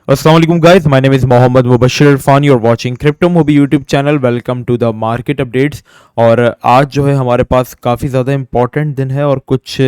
Assalamualaikum guys, my name is Mohammad Mubashir Irfan. You're watching Crypto Movie YouTube channel. Welcome to the market updates. और आज जो है हमारे पास काफ़ी ज़्यादा इम्पोर्टेंट दिन है और कुछ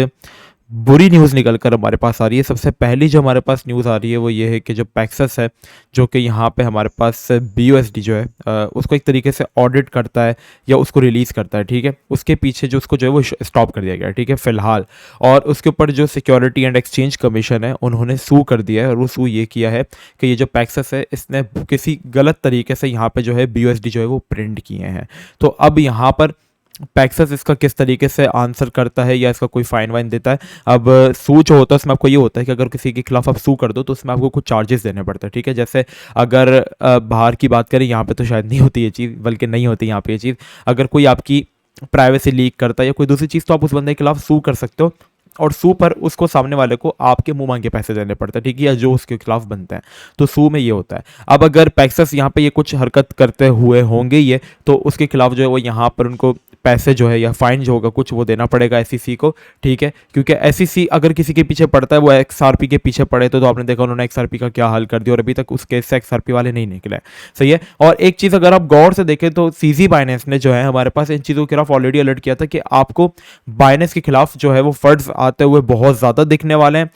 बुरी न्यूज़ निकल कर हमारे पास आ रही है। सबसे पहली जो हमारे पास न्यूज़ आ रही है वो ये है कि जो पैक्सस है, जो कि यहाँ पे हमारे पास BUSD जो है उसको एक तरीके से ऑडिट करता है या उसको रिलीज़ करता है, ठीक है। उसके पीछे जो उसको जो है वो स्टॉप कर दिया गया है, ठीक है, फ़िलहाल। और उसके ऊपर जो सिक्योरिटी एंड एक्सचेंज कमीशन है उन्होंने सू कर दिया है, और वो सू ये किया है कि ये जो पैक्सस है इसने किसी गलत तरीके से यहाँ पे जो है BUSD जो है वो प्रिंट किए हैं। तो अब यहाँ पर पैक्सस इसका किस तरीके से आंसर करता है या इसका कोई फाइन वाइन देता है। अब सू जो होता है उसमें आपको ये होता है कि अगर किसी के खिलाफ आप सू कर दो तो उसमें आपको कुछ चार्जेस देने पड़ते हैं, ठीक है। जैसे अगर बाहर की बात करें, यहाँ पे तो शायद नहीं होती ये चीज़, बल्कि नहीं होती यहाँ पे ये चीज़। अगर कोई आपकी प्राइवेसी लीक करता है या कोई दूसरी चीज़, तो आप उस बंदे के खिलाफ सू कर सकते हो, और सू पर उसको सामने वाले को आपके मुंह मांगे पैसे देने पड़ते हैं, ठीक है, या जो उसके खिलाफ बनते हैं। तो सू में ये होता है। अब अगर पैक्सस यहाँ पे ये कुछ हरकत करते हुए होंगे ये, तो उसके खिलाफ जो है वो यहाँ पर उनको पैसे जो है या फाइन जो होगा कुछ वो देना पड़ेगा SEC को, ठीक है। क्योंकि SEC अगर किसी के पीछे पड़ता है, वो XRP के पीछे पड़े तो आपने देखा उन्होंने XRP का क्या हाल कर दिया, और अभी तक उस केस से XRP वाले नहीं निकले, सही है। और एक चीज़ अगर आप गौर से देखें तो CZ बाइनेंस ने जो है हमारे पास इन चीज़ों के खिलाफ ऑलरेडी अलर्ट किया था कि आपको बाइनेंस के खिलाफ जो है वो फंड्स आते हुए बहुत ज़्यादा दिखने वाले हैं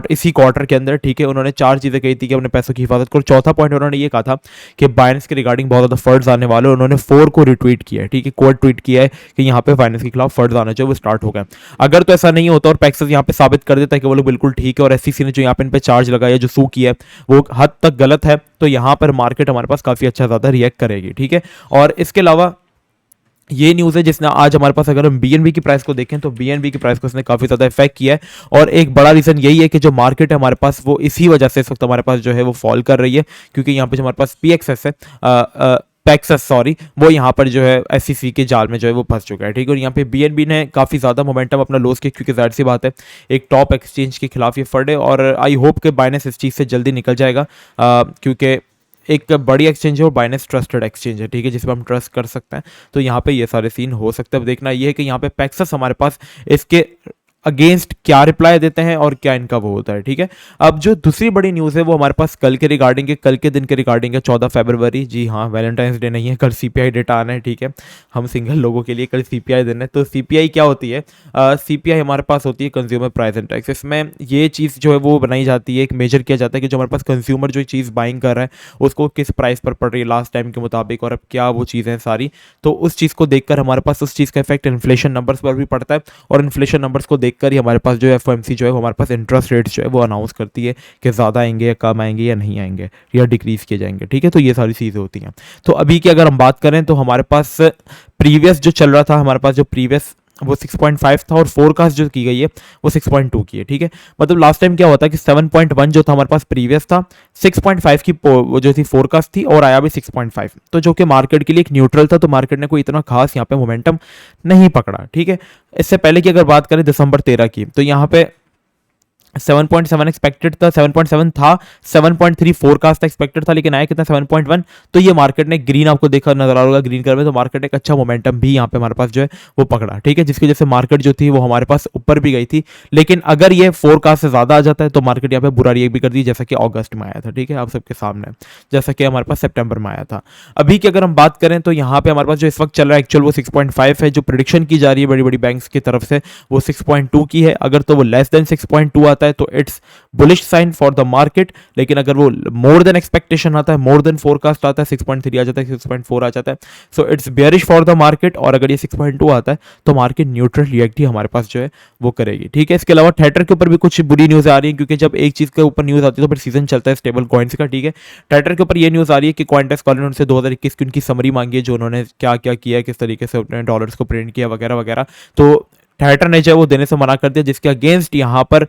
इसी क्वार्टर के अंदर, ठीक है। उन्होंने 4 चीज़ें कही थी कि अपने पैसों की हिफाजत करो। चौथा पॉइंट उन्होंने ये कहा था कि बाइनेंस के रिगार्डिंग बहुत ज़्यादा फंड्स आने वाले, उन्होंने 4 को रिट्वीट किया है, ठीक है, कोड ट्वीट किया है कि यहाँ पे फाइनेंस के खिलाफ फंड्स आना चाहिए, वो स्टार्ट हो गया। अगर तो ऐसा नहीं होता और पैक्सस यहाँ पे साबित कर देता है कि वो लोग बिल्कुल ठीक है, और SEC ने जो यहाँ पे इन पे चार्ज लगाया, जो सू किया है वो हद तक गलत है, तो यहाँ पर मार्केट हमारे पास काफ़ी अच्छा ज़्यादा रिएक्ट करेगी, ठीक है। और इसके अलावा ये न्यूज़ है जिसने आज हमारे पास, अगर हम BNB की प्राइस को देखें तो BNB की प्राइस को इसने काफ़ी ज़्यादा इफेक्ट किया है। और एक बड़ा रीज़न यही है कि जो मार्केट है हमारे पास वो इसी वजह से इस वक्त हमारे पास जो है वो फॉल कर रही है, क्योंकि यहाँ पे जो हमारे पास PXS है, पैक्सस सॉरी, वो यहाँ पर जो है SEC के जाल में जो है वो फंस चुका है, ठीक है। और यहाँ पे BNB ने काफ़ी ज़्यादा मोमेंटम अपना लॉस किया, क्योंकि जाहिर सी बात है एक टॉप एक्सचेंज के खिलाफ ये फंड है, और आई होप कि बाइनेंस इस चीज़ से जल्दी निकल जाएगा, क्योंकि एक बड़ी एक्सचेंज है और बाइनेंस ट्रस्टेड एक्सचेंज है, ठीक है, जिस पर हम ट्रस्ट कर सकते हैं। तो यहाँ पे ये सारे सीन हो सकते हैं। अब देखना ये है कि यहाँ पे पैक्सस हमारे पास इसके अगेंस्ट क्या रिप्लाई देते हैं और क्या इनका वो होता है, ठीक है। अब जो दूसरी बड़ी न्यूज़ है वो हमारे पास कल के रिगार्डिंग है, कल के दिन के रिगार्डिंग है, 14 फरवरी। जी हाँ, वैलेंटाइंस डे नहीं है, कल CPI डेटा आना है, ठीक है। हम सिंगल लोगों के लिए कल CPI दिन है। तो CPI क्या होती है? CPI हमारे पास होती है कंज्यूमर प्राइस इंडेक्स। इसमें ये चीज़ जो है वो बनाई जाती है, एक मेजर किया जाता है कि जो हमारे पास कंज्यूमर जो चीज़ बाइंग कर रहा है उसको किस प्राइस पर पड़ रही है लास्ट टाइम के मुताबिक, और अब क्या वो चीज़ें सारी, तो उस चीज़ को देखकर हमारे पास उस चीज़ का इफेक्ट इन्फ्लेशन नंबर्स पर भी पड़ता है, और इन्फ्लेशन नंबर्स को देखकर ही हमारे पास जो FOMC जो है वो हमारे पास इंटरेस्ट रेट्स जो है वो अनाउंस करती है कि ज़्यादा आएंगे या कम आएंगे या नहीं आएंगे या डिक्रीज़ किए जाएंगे, ठीक है। तो ये सारी चीज़ें होती हैं। तो अभी की अगर हम बात करें तो हमारे पास प्रीवियस जो चल रहा था, हमारे पास जो प्रीवियस वो 6.5 था, और फोरकास्ट जो की गई है वो 6.2 की है, ठीक है। मतलब लास्ट टाइम क्या होता है कि 7.1 जो था हमारे पास प्रीवियस था, 6.5 की वो जो थी फोरकास्ट थी, और आया भी 6.5, तो जो कि मार्केट के लिए एक न्यूट्रल था। तो मार्केट ने कोई इतना खास यहाँ पे मोमेंटम नहीं पकड़ा, ठीक है। इससे पहले की अगर बात करें दिसंबर 13 की, तो यहाँ पे 7.7 एक्सपेक्टेड था, 7.7 था, 7.3 फोरकास्ट एक्सपेक्टेड था, लेकिन आया कितना 7.1। तो ये मार्केट ने ग्रीन, आपको देखा नजर आ रहा होगा ग्रीन कलर में, तो मार्केट ने एक अच्छा मोमेंटम भी यहाँ पे हमारे पास जो है वो पकड़ा, ठीक है, जिसकी वजह से मार्केट जो थी वो हमारे पास ऊपर भी गई थी। लेकिन अगर ये फोरकास्ट से ज़्यादा आ जाता है तो मार्केट यहाँ पे बुरा रिएक्ट भी कर दी, जैसा कि अगस्त में आया था, ठीक है, आप सबके सामने, जैसा कि हमारे पास सितंबर में आया था। अभी की अगर हम बात करें तो यहाँ पे हमारे पास जो इस वक्त चल रहा है एक्चुअल वो 6.5 है, जो प्रिडिक्शन की जा रही है बड़ी बड़ी बैंक्स की तरफ से वो 6.2 की है। अगर तो वो लेस देन 6.2 आता है तो it's bullish sign for the market, लेकिन अगर वो मोर देन एक्सपेक्टेशन आता है, मोर देन फोरकास्ट आता है, 6.3 आ जाता है, 6.4 आ जाता है, so it's bearish for the market. और अगर ये 6.2 आता है तो मार्केट न्यूट्रल रिएक्ट ही हमारे पास जो है वो करेगी, ठीक है। इसके अलावा थेटर के ऊपर भी कुछ बुरी न्यूज़ आ रही है, क्योंकि जब एक चीज़ के ऊपर न्यूज़ आती है तो फिर सीजन चलता है स्टेबल कॉइन्स का, ठीक है। थेटर के ऊपर ये न्यूज़ आ रही है कि कॉइनटेक्स्ट ने उनसे 2021 की उनकी समरी मांगी है, जो उन्होंने क्या क्या किया है, किस तरीके से अपने डॉलर्स को प्रिंट किया वगैरह वगैरह। तो थेटर ने जो वो देने से मना कर दिया, जिसके अगेंस्ट यहाँ पर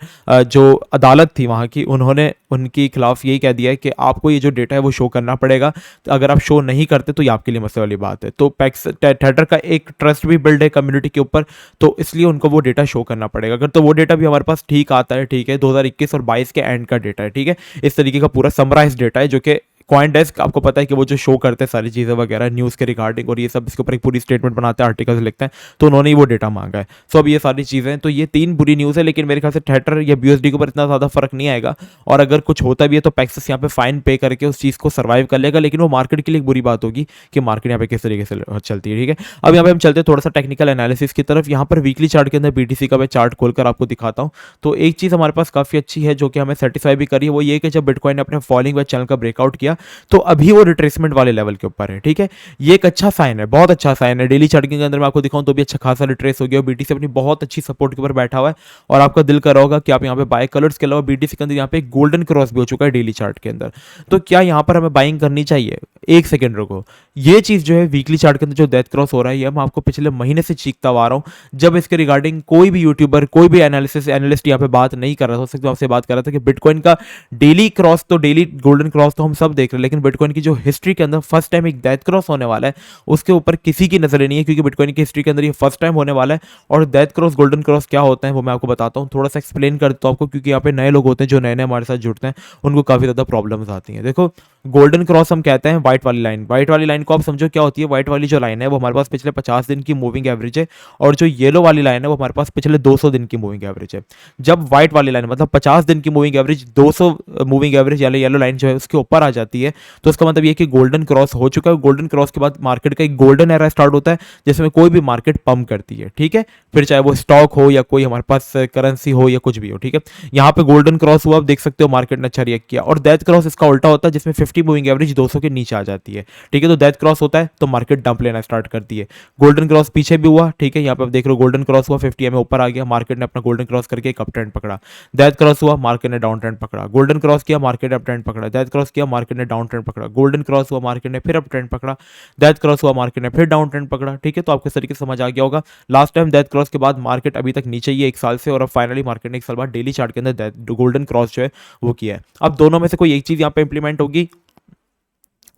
जो अदालत थी वहाँ की, उन्होंने उनके खिलाफ यही कह दिया है कि आपको ये जो डेटा है वो शो करना पड़ेगा, तो अगर आप शो नहीं करते तो ये आपके लिए मसले वाली बात है। तो थेटर का एक ट्रस्ट भी बिल्ड है कम्युनिटी के ऊपर, तो इसलिए उनको वो डेटा शो करना पड़ेगा। अगर तो वो डेटा भी हमारे पास ठीक आता है, ठीक है, 2021 और 22 के एंड का डेटा है, ठीक है, इस तरीके का पूरा समराइज डेटा है, जो कि कॉइन डेस्क आपको पता है कि वो जो शो करते हैं सारी चीज़ें वगैरह न्यूज़ के रिगार्डिंग और ये सब, इसके ऊपर एक पूरी स्टेटमेंट बनाते हैं, आर्टिकल्स लिखते हैं, तो उन्होंने ही वो डेटा मांगा है। सो अब ये सारी चीज़ें, तो ये 3 बुरी न्यूज़ है, लेकिन मेरे ख्याल से थेटर या बीएसडी के ऊपर इतना ज़्यादा फर्क नहीं आएगा, और अगर कुछ होता भी है तो पैक्सिस यहाँ पे फाइन पे करके उस चीज़ को सर्वाइव कर लेगा, लेकिन वो मार्केट के लिए एक बुरी बात होगी कि मार्केट यहाँ पे किस तरीके से चलती है। ठीक है, अब यहाँ पे हम चलते हैं थोड़ा सा टेक्निकल एनालिसिस की तरफ। यहाँ पर वीकली चार्ट के अंदर बीटीसी का मैं चार्ट खोलकर आपको दिखाता हूँ। तो एक चीज़ हमारे पास काफ़ी अच्छी है जो कि हमें सेटिस्फाई भी करी है, वो ये कि जब बिटकॉइन ने अपने फॉलिंग वेज चैनल का ब्रेकआउट किया तो अभी वो रिट्रेसमेंट वाले लेवल के ऊपर है। ठीक है, ये एक अच्छा साइन है, बहुत अच्छा साइन है। डेली चार्टिंग के अंदर मैं आपको दिखाऊं तो भी अच्छा खासा रिट्रेस हो गया, और बीटीसी अपनी बहुत अच्छी सपोर्ट के ऊपर बैठा हुआ है, और आपका दिल कर रहा होगा कि आप यहाँ पे बाय कलर्स के अलावा बीटीसी के अंदर यहाँ पे गोल्डन क्रॉस भी हो चुका है डेली चार्ट के अंदर। तो क्या यहाँ पर हमें बाइंग करनी चाहिए? एक सेकेंड रुको, ये चीज़ जो है वीकली चार्ट के अंदर जो डेथ क्रॉस हो रहा है, ये मैं आपको पिछले महीने से चीखता आ रहा हूँ। जब इसके रिगार्डिंग कोई भी यूट्यूबर, कोई भी एनालिस्ट यहाँ पे बात नहीं कर रहा था, हो सकता है आपसे बात कर रहा था कि बिटकॉइन का डेली क्रॉस, तो डेली गोल्डन क्रॉस तो हम सब देख रहे हैं, लेकिन बिटकॉइन की जो हिस्ट्री के अंदर फर्स्ट टाइम एक डेथ क्रॉस होने वाला है, उसके ऊपर किसी की नजर नहीं है, क्योंकि बिटकॉइन की हिस्ट्री के अंदर ये फर्स्ट टाइम होने वाला है। और डेथ क्रॉस, गोल्डन क्रॉस क्या होता है वो मैं आपको बताता हूँ, थोड़ा सा एक्सप्लेन कर देता हूँ आपको, क्योंकि यहाँ पे नए लोग होते हैं जो नए नए हमारे साथ जुड़ते हैं, उनको काफ़ी ज़्यादा प्रॉब्लम्स आती हैं। देखो, गोल्डन क्रॉस हम कहते हैं व्हाइट वाली लाइन, व्हाइट वाली लाइन को आप समझो क्या होती है। व्हाइट वाली जो लाइन है वो हमारे पास पिछले 50 दिन की मूविंग एवरेज है, और जो येलो वाली लाइन है वो हमारे पास पिछले 200 दिन की मूविंग एवरेज है। जब व्हाइट वाली लाइन मतलब 50 दिन की मूविंग एवरेज 200 मूविंग एवरेज यानी येलो लाइन जो है उसके ऊपर आ जाती है, तो इसका मतलब ये कि गोल्डन क्रॉस हो चुका है। गोल्डन क्रॉस के बाद मार्केट का एक गोल्डन एरा स्टार्ट होता है, जिसमें कोई भी मार्केट पंप करती है। ठीक है, फिर चाहे वो स्टॉक हो या कोई हमारे पास करेंसी हो या कुछ भी हो। ठीक है, यहाँ पे गोल्डन क्रॉस हुआ, आप देख सकते हो मार्केट ने अच्छा रिएक्ट किया। और डेथ क्रॉस इसका उल्टा होता है, जिसमें 50 मूविंग एवरेज 200 के नीचे आ जाती है। ठीक है, तो डेथ क्रॉस होता है तो मार्केट डंप लेना स्टार्ट करती है। गोल्डन क्रॉस पीछे भी हुआ, ठीक है, यहाँ पे आप देख रहे हो गोल्डन क्रॉस हुआ, 50 में ऊपर आ गया, मार्केट ने अपना गोल्डन क्रॉस करके एक अप ट्रेंड पकड़ा। डेथ क्रॉस हुआ, मार्केट ने डाउन ट्रेंड पकड़ा। गोल्डन क्रॉस किया, मार्केट ने अप ट्रेंड पकड़ा। डेथ क्रॉस किया, मार्केट ने डाउन ट्रेंड पकड़ा। गोल्डन क्रॉस हुआ, मार्केट ने फिर अप ट्रेंड पकड़ा। डेथ क्रॉस हुआ, मार्केट ने फिर डाउन ट्रेंड पकड़ा। ठीक है, तो आपको इस तरीके से समझ आ गया होगा। लास्ट टाइम डेथ क्रॉस के बाद मार्केट अभी तक नीचे ही है 1 साल से, और अब फाइनली मार्केट ने 1 साल बाद डेली चार्ट के अंदर गोल्डन क्रॉस जो है वो किया है। अब दोनों में से कोई एक चीज़ यहाँ पे इंप्लीमेंट होगी।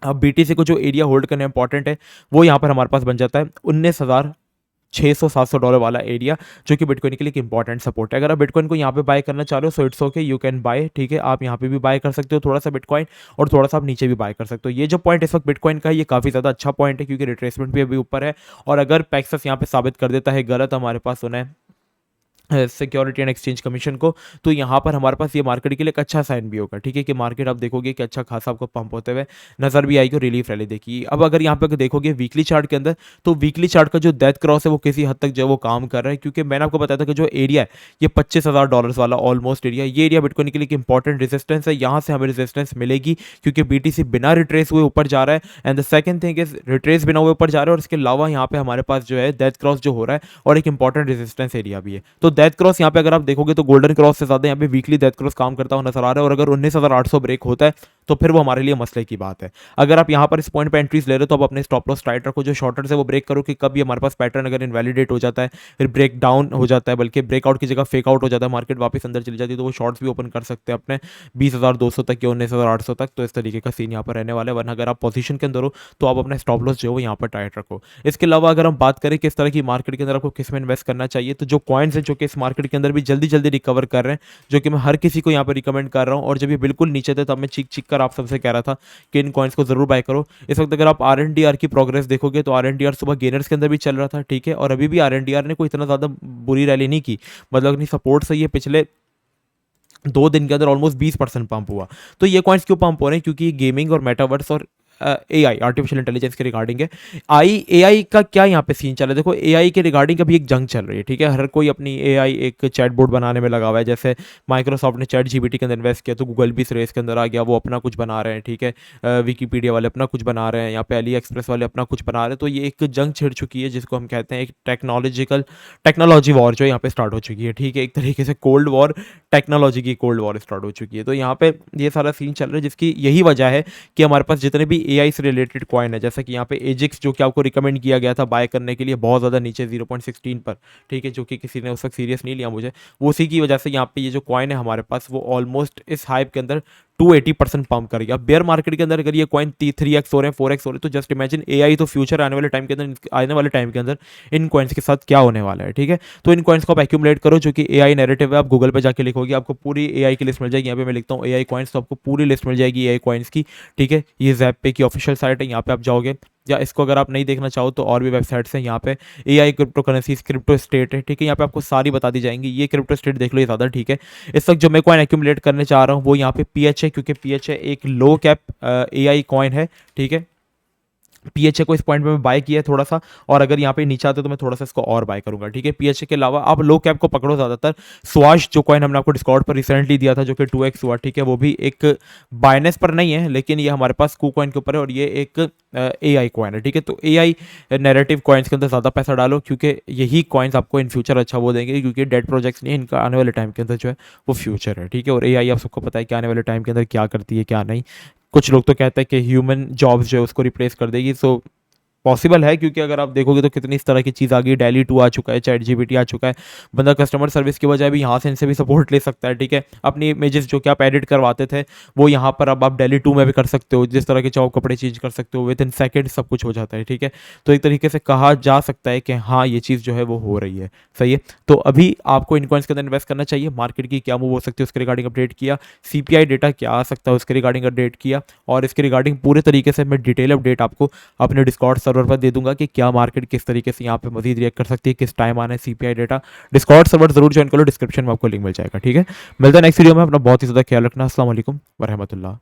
अब बीटीसी को जो एरिया होल्ड करना इंपॉर्टेंट है, वो यहाँ पर हमारे पास बन जाता है 19,600-700 डॉलर वाला एरिया, जो कि बिटकॉइन के लिए एक इंपॉर्टेंट सपोर्ट है। अगर आप बिटकॉइन को यहाँ पे बाय करना चाह रहे हो so it's okay, you can buy. ठीक है, आप यहाँ पे भी बाय कर सकते हो थोड़ा सा बिटकॉइन, और थोड़ा सा आप नीचे भी बाय कर सकते हो। ये जो पॉइंट इस वक्त बिटकॉइन का है, ये काफ़ी ज़्यादा अच्छा पॉइंट है, क्योंकि रिट्रेसमेंट भी अभी ऊपर है, और अगर पैक्सस यहाँ पे साबित कर देता है गलत हमारे पास उन्हें सिक्योरिटी एंड एक्सचेंज कमीशन को, तो यहाँ पर हमारे पास ये मार्केट के लिए एक अच्छा साइन भी होगा। ठीक है, कि मार्केट आप देखोगे कि अच्छा खासा आपको पंप होते हुए नजर भी आएगी, और रिलीफ रैली देखिए। अब अगर यहाँ पे देखोगे वीकली चार्ट के अंदर, तो वीकली चार्ट का जो डेथ क्रॉस है वो किसी हद तक जो है वो काम कर रहा है, क्योंकि मैंने आपको बताया था कि जो एरिया है ये $25,000 वाला ऑलमोस्ट एरिया, ये एरिया बिटकॉइन के लिए एक इंपॉर्टेंट रेजिस्टेंस है। यहाँ से हमें रेजिस्टेंस मिलेगी, क्योंकि बीटीसी बिना रिट्रेस हुए ऊपर जा रहा है। And the second thing is retrace बिना हुए ऊपर जा रहा है, और इसके अलावा यहाँ पे हमारे पास जो है डेथ क्रॉस जो हो रहा है, और एक इंपॉर्टेंट रेजिस्टेंस एरिया भी है। तो डेथ क्रॉस यहाँ पे अगर आप देखोगे तो गोल्डन क्रॉस से ज्यादा यहाँ पे वीकली डेथ क्रॉस काम करता हुआ नजर आ रहा है, और अगर 19,800 ब्रेक होता है तो फिर वो हमारे लिए मसले की बात है। अगर आप यहाँ पर इस पॉइंट पे एंट्रीज ले रहे हो तो आप अपने स्टॉप लॉस टाइट रखो, जो शॉर्टर्स है वो ब्रेक करो, कि कभी हमारे पास पैटर्न अगर इनवैलिडेट हो जाता है, फिर ब्रेक डाउन हो जाता है, बल्कि ब्रेकआउट की जगह फेक आउट हो जाता है, मार्केट वापस अंदर चली जाती है, तो वो शॉर्ट्स भी ओपन कर सकते हैं अपने 20,200 तक या 19,800 तक। तो इस तरीके का सीन यहाँ पर रहने वाला है, वरना अगर आप पोजीशन के अंदर हो तो आप अपना स्टॉप लॉस जो है यहाँ पर टाइट रखो। इसके अलावा अगर हम बात करें किस तरह की मार्केट के अंदर आपको किस में इन्वेस्ट करना चाहिए, तो जो कॉइन्स हैं जो कि इस मार्केट के अंदर भी जल्दी जल्दी रिकवर कर रहे हैं, जो कि मैं हर किसी को यहाँ पर रिकमेंड कर रहा हूँ, और जब ये बिल्कुल नीचे थे तब मैं चीख चीख कर आप सबसे कह रहा था कि इन कॉइन्स को जरूर बाय करो। इस वक्त अगर आप आर की प्रोग्रेस देखोगे तो आर सुबह गेनर्स के अंदर भी चल रहा था। ठीक है, और अभी भी आर ने कोई इतना ज़्यादा बुरी रैली नहीं की, मतलब अपनी सपोर्ट से ये पिछले 2 दिन के अंदर ऑलमोस्ट 20% पंप हुआ। तो ये कॉइन्स क्यों पंप हो रहे हैं? क्योंकि गेमिंग और मेटावर्स और एआई, आर्टिफिशियल इंटेलिजेंस के रिगार्डिंग है। एआई का क्या यहाँ पे सीन चल रहा है? देखो, एआई के रिगार्डिंग अभी एक जंग चल रही है। ठीक है, हर कोई अपनी एआई एक चैटबॉट बनाने में लगा हुआ है। जैसे माइक्रोसॉफ्ट ने चैट जीपीटी के अंदर इन्वेस्ट किया, तो गूगल भी इस रेस के अंदर आ गया, वो अपना कुछ बना रहे हैं। ठीक है, विकीपीडिया वाले अपना कुछ बना रहे हैं, यहाँ पे अली एक्सप्रेस वाले अपना कुछ बना रहे हैं। तो ये एक जंग छिड़ चुकी है, जिसको हम कहते हैं एक टेक्नोलॉजी वॉर जो यहाँ पे स्टार्ट हो चुकी है। ठीक है, एक तरीके से कोल्ड वॉर, टेक्नोलॉजी की कोल्ड वॉर स्टार्ट हो चुकी है। तो यहाँ पे ये सारा सीन चल रहा है, जिसकी यही वजह है कि हमारे पास जितने भी एआई से रिलेटेड कॉइन है, जैसा कि यहाँ पे एजिक्स जो कि आपको रिकमेंड किया गया था बाय करने के लिए बहुत ज़्यादा नीचे 0.16 पर, ठीक है, जो कि किसी ने उस वक्त सीरियस नहीं लिया मुझे, वो उसी की वजह से यहाँ पे ये जो कॉइन है हमारे पास वो ऑलमोस्ट इस हाइप के अंदर 280% पंप कर गया। बेयर मार्केट के अंदर अगर ये कॉइन 3x हो रहे हैं, 4x हो रहे हैं, तो जस्ट इमेजिन एआई तो फ्यूचर आने वाले टाइम के अंदर, आने वाले टाइम के अंदर इन कॉइन्स के साथ क्या होने वाला है, ठीक है। तो इन कॉइन्स को आप एक्यूमुलेट करो, जो कि एआई नैरेटिव है। आप गूगल पे जाके लिखोगे, आपको पूरी एआई की लिस्ट मिल जाएगी। यहाँ पे मैं लिखता हूँ एआई कॉइन्स, तो आपको पूरी लिस्ट मिल जाएगी एआई कॉइन्स की, ठीक है। ये ज़ैप पे की ऑफिशियल साइट है, यहाँ पे आप जाओगे, या इसको अगर आप नहीं देखना चाहो तो और भी वेबसाइट्स हैं। यहाँ पे AI crypto currencies, crypto state है, ठीक है। यहाँ पे आपको सारी बता दी जाएंगी। ये क्रिप्टो स्टेट देख लो, ये ज़्यादा ठीक है। इस वक्त जो मैं कॉइन एक्यूमुलेट करने चाह रहा हूँ वो यहाँ पे पीएच है, क्योंकि पीएच है एक लो कैप एआई कॉइन है, ठीक है। पीएचए को इस पॉइंट पे मैं बाय किया है थोड़ा सा, और अगर यहाँ पे नीचे आते तो मैं थोड़ा सा इसको और बाय करूंगा, ठीक है। पीएचए के अलावा आप लो कैप को पकड़ो ज़्यादातर। स्वाश जो कॉइन हमने आपको डिस्कॉर्ड पर रिसेंटली दिया था, जो कि 2x हुआ, ठीक है, वो भी एक बाइनेस पर नहीं है, लेकिन ये हमारे पास कू कॉइन के ऊपर है, और ये एक एआई कॉइन है, ठीक है। तो एआई नैरेटिव कॉइन्स के अंदर ज़्यादा पैसा डालो, क्योंकि यही कॉइन्स आपको इन फ्यूचर अच्छा वो देंगे, क्योंकि डेड प्रोजेक्ट्स नहीं, इनका आने वाले टाइम के अंदर जो है वो फ्यूचर है, ठीक है। और एआई आप सबको पता है कि आने वाले टाइम के अंदर क्या करती है क्या नहीं। कुछ लोग तो कहते हैं कि ह्यूमन जॉब्स जो है उसको रिप्लेस कर देगी। सो पॉसिबल है, क्योंकि अगर आप देखोगे तो कितनी इस तरह की चीज़ आ गई, डेली 2 आ चुका है, चैट जीपीटी आ चुका है। बंदा कस्टमर सर्विस की बजाय भी यहाँ से इनसे भी सपोर्ट ले सकता है, ठीक है। अपनी इमेजेस जो कि आप एडिट करवाते थे वो यहाँ पर अब आप डेली 2 में भी कर सकते हो, जिस तरह के चाहो कपड़े चेंज कर सकते हो, विद इन सेकेंड सब कुछ हो जाता है, ठीक है। तो एक तरीके से कहा जा सकता है कि हाँ, ये चीज़ जो है वो हो रही है, सही है। तो अभी आपको इन कॉइन्स के अंदर इन्वेस्ट करना चाहिए। मार्केट की क्या मूव हो सकती है उसके रिगार्डिंग अपडेट किया, सीपीआई डेटा क्या आ सकता है उसके रिगार्डिंग अपडेट किया, और इसके रिगार्डिंग पूरे तरीके से मैं डिटेल अपडेट आपको अपने डिस्कॉर्ड सर्वर पर दे दूंगा कि क्या मार्केट किस तरीके से यहाँ पे मजीद रिएक्ट कर सकती है, किस टाइम आना है सीपीआई डेटा। डिस्कॉर्ड सर्वर जरूर ज्वाइन करो, डिस्क्रिप्शन में आपको लिंक मिल जाएगा, ठीक है। मिलता है नेक्स्ट वीडियो में। अपना बहुत ही ज़्यादा ख्याल रखना। अस्सलाम वालेकुम वरहमतुल्लाह।